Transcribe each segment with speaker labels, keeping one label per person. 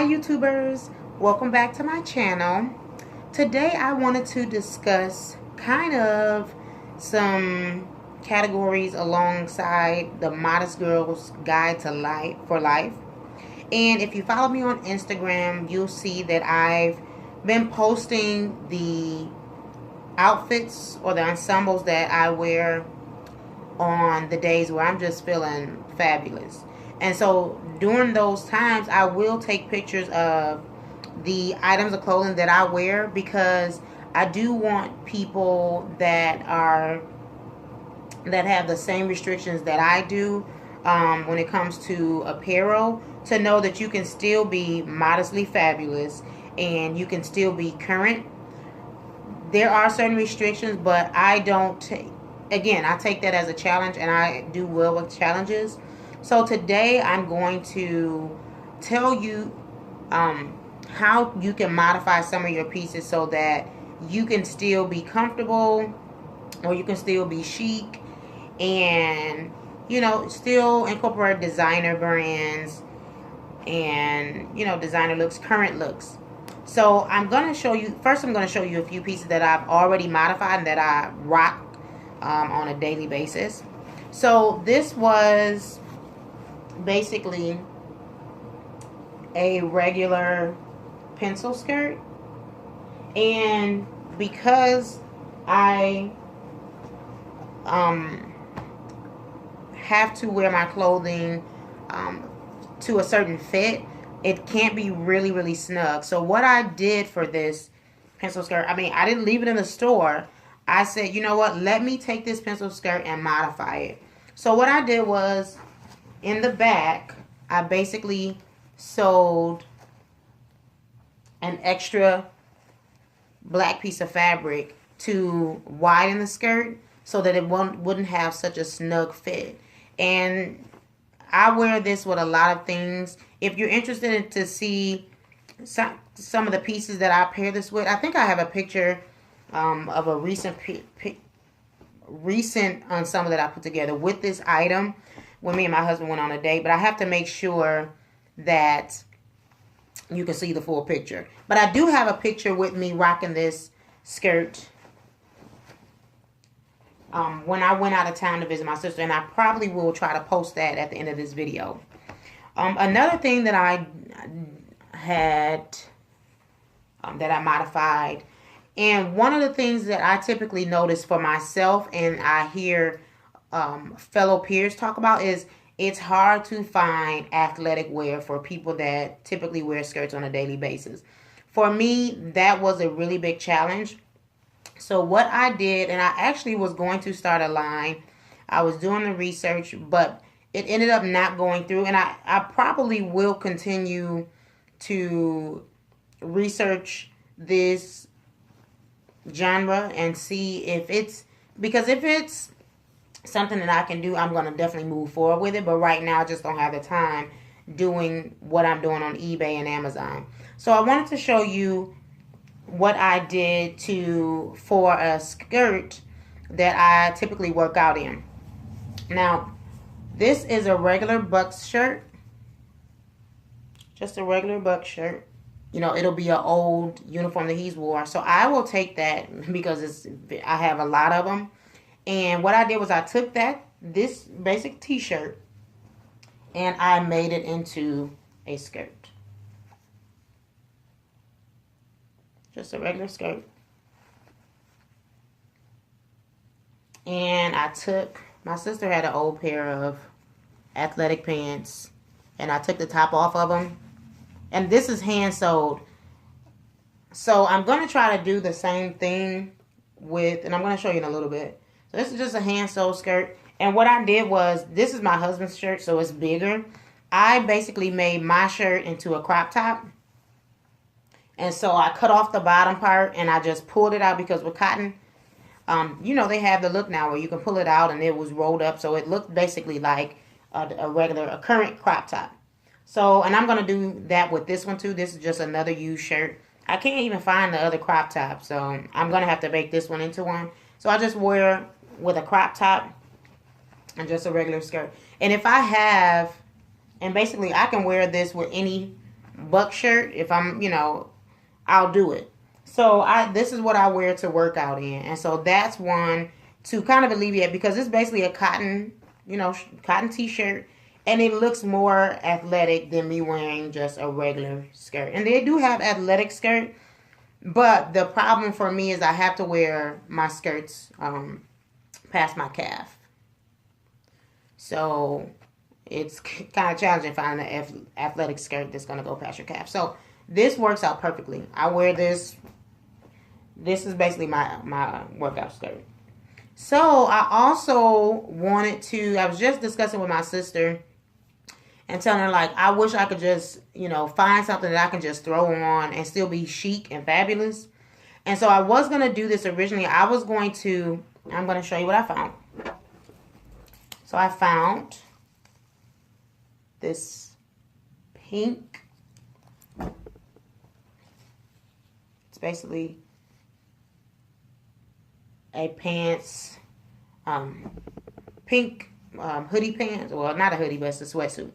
Speaker 1: Hi YouTubers, welcome back to my channel. Today I wanted to discuss kind of some categories alongside the Modest Girl's Guide to Life for Life. And if you follow me on Instagram, you'll see that I've been posting the outfits or the ensembles that I wear on the days where I'm just feeling fabulous. And so during those times, I will take pictures of the items of clothing that I wear, because I do want people that have the same restrictions that I do when it comes to apparel, to know that you can still be modestly fabulous and you can still be current. There are certain restrictions, but I don't take, again, I take that as a challenge, and I do well with challenges. So today I'm going to tell you how you can modify some of your pieces so that you can still be comfortable, or you can still be chic, and still incorporate designer brands and designer looks, current looks. So I'm going to show you, first I'm going to show you a few pieces that I've already modified and that I rock on a daily basis. So this was basically a regular pencil skirt, and because I have to wear my clothing to a certain fit, it can't be really snug. So what I did for this pencil skirt, I didn't leave it in the store. I said, you know what, let me take this pencil skirt and modify it. So what I did was, in the back, I basically sewed an extra black piece of fabric to widen the skirt so that it wouldn't have such a snug fit. And I wear this with a lot of things. If you're interested in to see some of the pieces that I pair this with, I think I have a picture of a recent ensemble that I put together with this item when me and my husband went on a date. But I have to make sure that you can see the full picture. But I do have a picture with me rocking this skirt when I went out of town to visit my sister, and I probably will try to post that at the end of this video. Another thing that I had that I modified, and one of the things that I typically notice for myself, and I hear fellow peers talk about, is it's hard to find athletic wear for people that typically wear skirts on a daily basis. For me, that was a really big challenge. So what I did, and I actually was going to start a line. I was doing the research, but it ended up not going through. And I probably will continue to research this genre and see if it's, because if it's something that I can do, I'm going to definitely move forward with it. But right now, I just don't have the time doing what I'm doing on eBay and Amazon. So I wanted to show you what I did for a skirt that I typically work out in. Now, this is a regular Bucks shirt. Just a regular Bucks shirt. It'll be an old uniform that he's wore. So I will take that because I have a lot of them. And what I did was I took this basic t-shirt, and I made it into a skirt. Just a regular skirt. And my sister had an old pair of athletic pants, and I took the top off of them. And this is hand sewed. So I'm going to try to do the same thing and I'm going to show you in a little bit. So this is just a hand sewed skirt. And what I did was, this is my husband's shirt, so it's bigger. I basically made my shirt into a crop top. And so I cut off the bottom part and I just pulled it out, because with cotton, they have the look now where you can pull it out and it was rolled up. So it looked basically like a current crop top. So, and I'm going to do that with this one too. This is just another used shirt. I can't even find the other crop top. So I'm going to have to make this one into one. So I just wear with a crop top and just a regular skirt. And if I have, and basically I can wear this with any buck shirt, if I'm, I'll do it. So this is what I wear to work out in. And so that's one to kind of alleviate, because it's basically a cotton, cotton t-shirt. And it looks more athletic than me wearing just a regular skirt. And they do have athletic skirt. But the problem for me is I have to wear my skirts past my calf. So it's kind of challenging finding an athletic skirt that's going to go past your calf. So this works out perfectly. I wear this. This is basically my workout skirt. So I also wanted to, I was just discussing with my sister and telling her, like, I wish I could just, find something that I can just throw on and still be chic and fabulous. And so I was going to do this originally. I'm going to show you what I found. So I found this pink. It's basically a pants, pink hoodie pants. Well, not a hoodie, but it's a sweatsuit.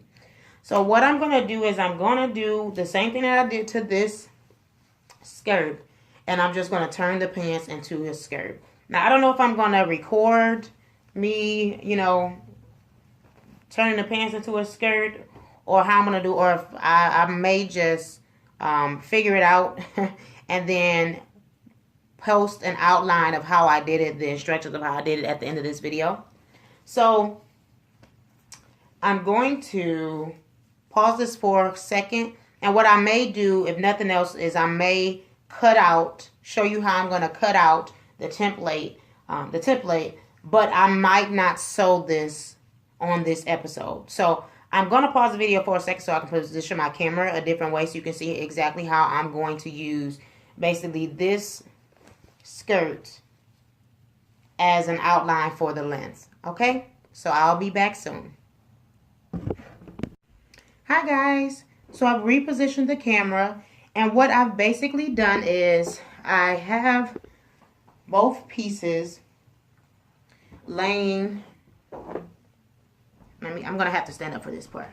Speaker 1: So what I'm going to do is I'm going to do the same thing that I did to this skirt. And I'm just going to turn the pants into a skirt. Now, I don't know if I'm going to record me, turning the pants into a skirt, or how I'm going to do, or if I may just figure it out and then post an outline of how I did it, the instructions of how I did it at the end of this video. So I'm going to pause this for a second. And what I may do, if nothing else, is I may show you how I'm going to cut out the template, but I might not sew this on this episode. So I'm going to pause the video for a second so I can position my camera a different way so you can see exactly how I'm going to use basically this skirt as an outline for the length. Okay, so I'll be back soon. Hi guys, so I've repositioned the camera, and what I've basically done is I have both pieces laying. I'm gonna have to stand up for this part,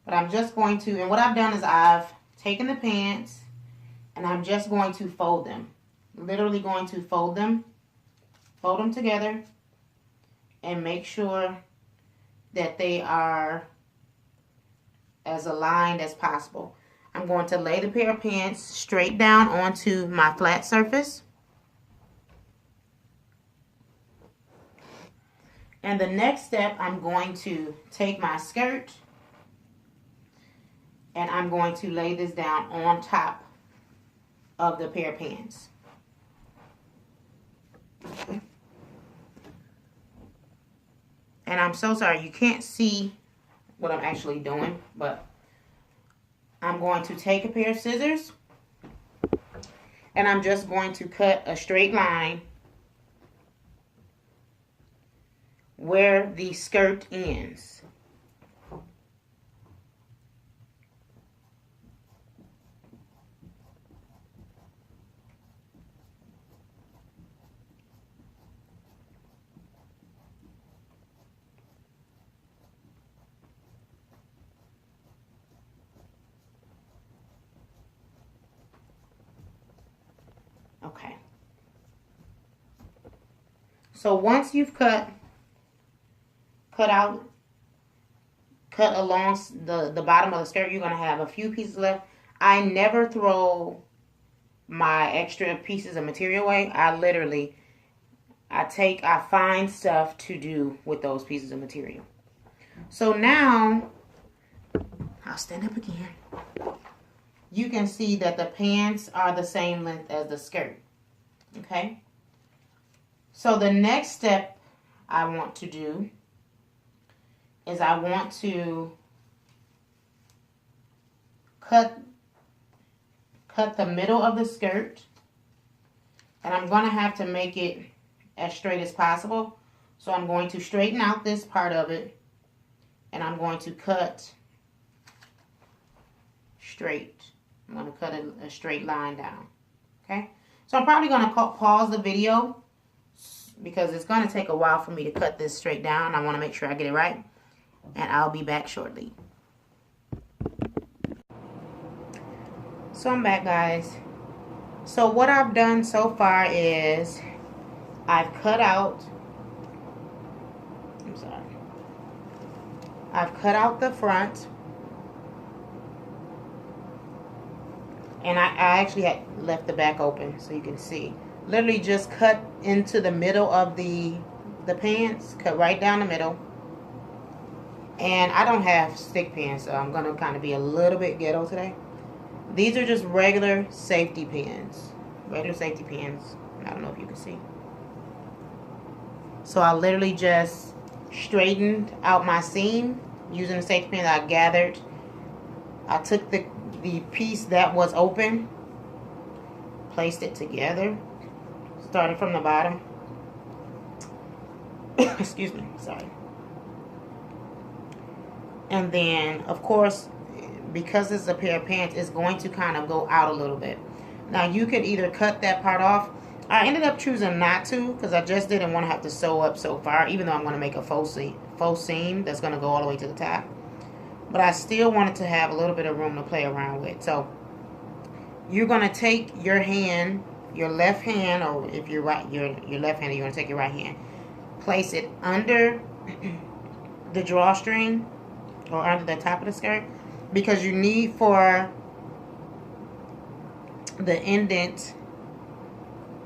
Speaker 1: but I'm just going to, and what I've done is I've taken the pants and I'm just going to fold them. Literally going to fold them together and make sure that they are as aligned as possible. I'm going to lay the pair of pants straight down onto my flat surface. And the next step, I'm going to take my skirt and I'm going to lay this down on top of the pair of pants. Okay. And I'm so sorry you can't see what I'm actually doing, but I'm going to take a pair of scissors and I'm just going to cut a straight line where the skirt ends. Okay. So once you've cut along the bottom of the skirt, you're going to have a few pieces left. I never throw my extra pieces of material away. I find stuff to do with those pieces of material. So now, I'll stand up again. You can see that the pants are the same length as the skirt. Okay? So the next step I want to do is I want to cut the middle of the skirt, and I'm going to have to make it as straight as possible. So I'm going to straighten out this part of it, and I'm going to cut straight. I'm going to cut a straight line down. Okay? So I'm probably going to pause the video because it's going to take a while for me to cut this straight down. I want to make sure I get it right. And I'll be back shortly. So I'm back, guys. So what I've done so far is I've cut out, I've cut out the front, and I actually had left the back open so you can see. Literally just cut into the middle of the pants, cut right down the middle. And I don't have stick pins, so I'm gonna kind of be a little bit ghetto today. These are just regular safety pins. Regular safety pins. I don't know if you can see. So I literally just straightened out my seam using the safety pin that I gathered. I took the piece that was open, placed it together, starting from the bottom. Excuse me, sorry. And then, of course, because it's a pair of pants, it's going to kind of go out a little bit. Now, you could either cut that part off. I ended up choosing not to because I just didn't want to have to sew up so far, even though I'm going to make a faux seam that's going to go all the way to the top. But I still wanted to have a little bit of room to play around with. So, you're going to take your hand, your left hand, or if you're right, your left-handed, you're going to take your right hand. Place it under the drawstring or under the top of the skirt, because you need for the indent,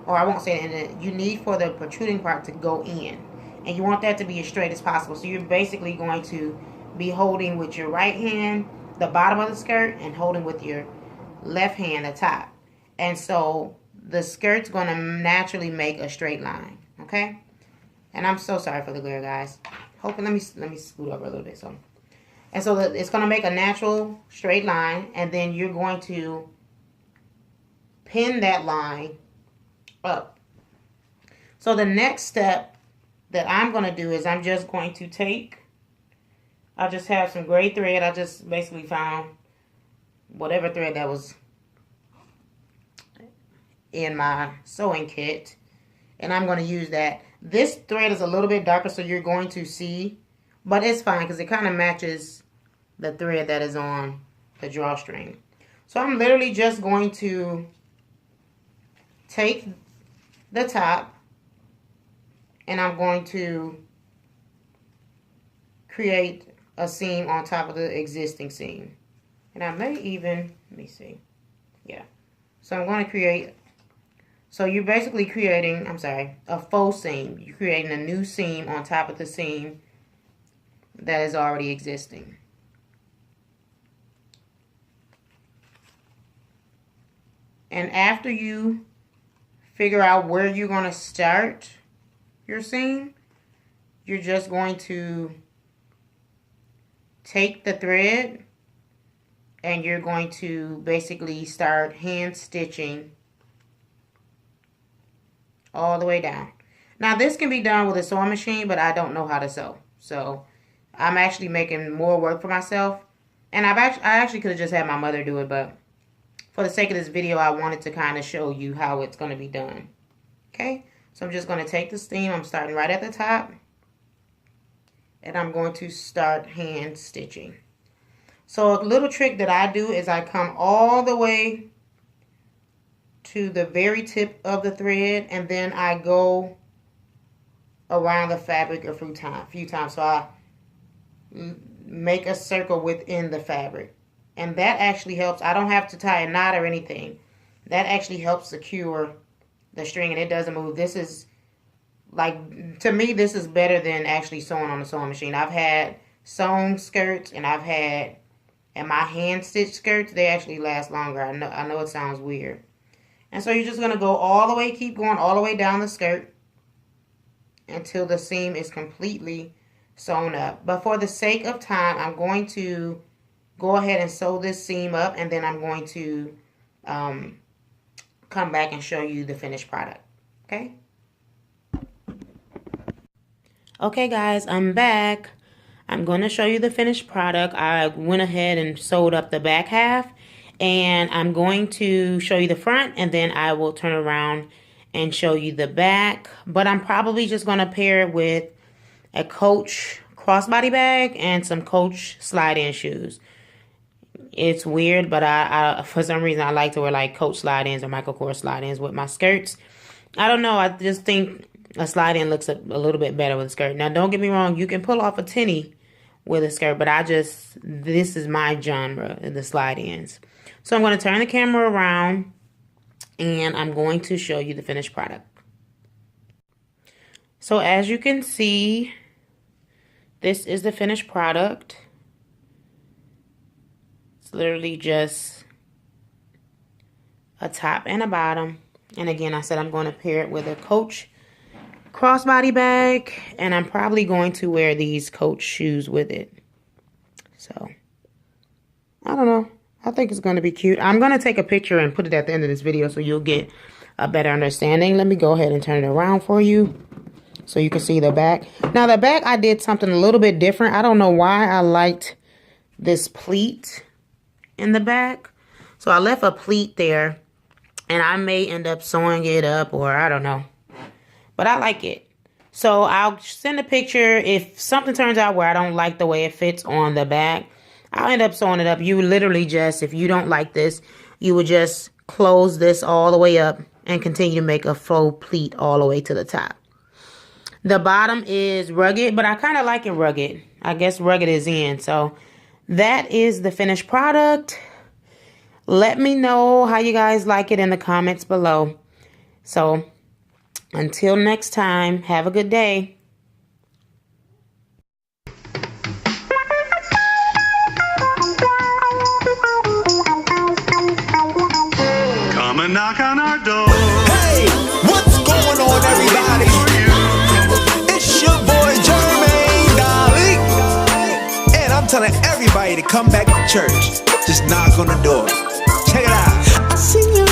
Speaker 1: or I won't say the indent, you need for the protruding part to go in, and you want that to be as straight as possible. So you're basically going to be holding with your right hand the bottom of the skirt and holding with your left hand the top, and so the skirt's going to naturally make a straight line. Okay, and I'm so sorry for the glare, guys. Hoping, let me scoot over a little bit. So, and so it's going to make a natural straight line, and then you're going to pin that line up. So the next step that I'm going to do is I'm just going to take, I just have some gray thread. I just basically found whatever thread that was in my sewing kit, and I'm going to use that. This thread is a little bit darker, so you're going to see, but it's fine because it kind of matches the thread that is on the drawstring. So I'm literally just going to take the top, and I'm going to create a seam on top of the existing seam. And I may even, let me see. Yeah. So I'm going to create, so you're basically creating, a faux seam. You're creating a new seam on top of the seam that is already existing. And after you figure out where you're going to start your seam, you're just going to take the thread and you're going to basically start hand stitching all the way down. Now this can be done with a sewing machine, but I don't know how to sew. So I'm actually making more work for myself. And I actually could have just had my mother do it, but for the sake of this video, I wanted to kind of show you how it's going to be done. Okay, so I'm just going to take the seam. I'm starting right at the top, and I'm going to start hand stitching. So a little trick that I do is I come all the way to the very tip of the thread, and then I go around the fabric a few times. So I make a circle within the fabric. And that actually helps. I don't have to tie a knot or anything. That actually helps secure the string, and it doesn't move. This is, like, to me, this is better than actually sewing on a sewing machine. I've had sewn skirts, and and my hand stitched skirts, they actually last longer. I know it sounds weird. And so you're just going to go all the way, keep going all the way down the skirt until the seam is completely sewn up. But for the sake of time, I'm going to go ahead and sew this seam up, and then I'm going to come back and show you the finished product. Okay? Okay, guys, I'm back. I'm going to show you the finished product. I went ahead and sewed up the back half, and I'm going to show you the front, and then I will turn around and show you the back. But I'm probably just going to pair it with a Coach crossbody bag and some Coach slide-in shoes. It's weird, but I for some reason I like to wear like Coach slide-ins or Michael Kors slide-ins with my skirts. I don't know. I just think a slide-in looks a little bit better with a skirt. Now, don't get me wrong. You can pull off a tinny with a skirt, but this is my genre, the slide-ins. So I'm going to turn the camera around, and I'm going to show you the finished product. So as you can see, this is the finished product. It's literally just a top and a bottom. And again, I said I'm going to pair it with a Coach crossbody bag, and I'm probably going to wear these Coach shoes with it. So, I don't know. I think it's going to be cute. I'm going to take a picture and put it at the end of this video so you'll get a better understanding. Let me go ahead and turn it around for you so you can see the back. Now, the back, I did something a little bit different. I don't know why I liked this pleat in the back. So, I left a pleat there, and I may end up sewing it up, or I don't know. But I like it. So I'll send a picture. If something turns out where I don't like the way it fits on the back, I'll end up sewing it up. You literally just, if you don't like this, you would just close this all the way up and continue to make a faux pleat all the way to the top. The bottom is rugged, but I kind of like it rugged. I guess rugged is in. So that is the finished product. Let me know how you guys like it in the comments below. So until next time, have a good day.
Speaker 2: Come and knock on our door.
Speaker 3: Hey, what's going on, everybody? It's your boy Jermaine Dolly, and I'm telling everybody to come back to church. Just knock on the door. Check it out. I see you.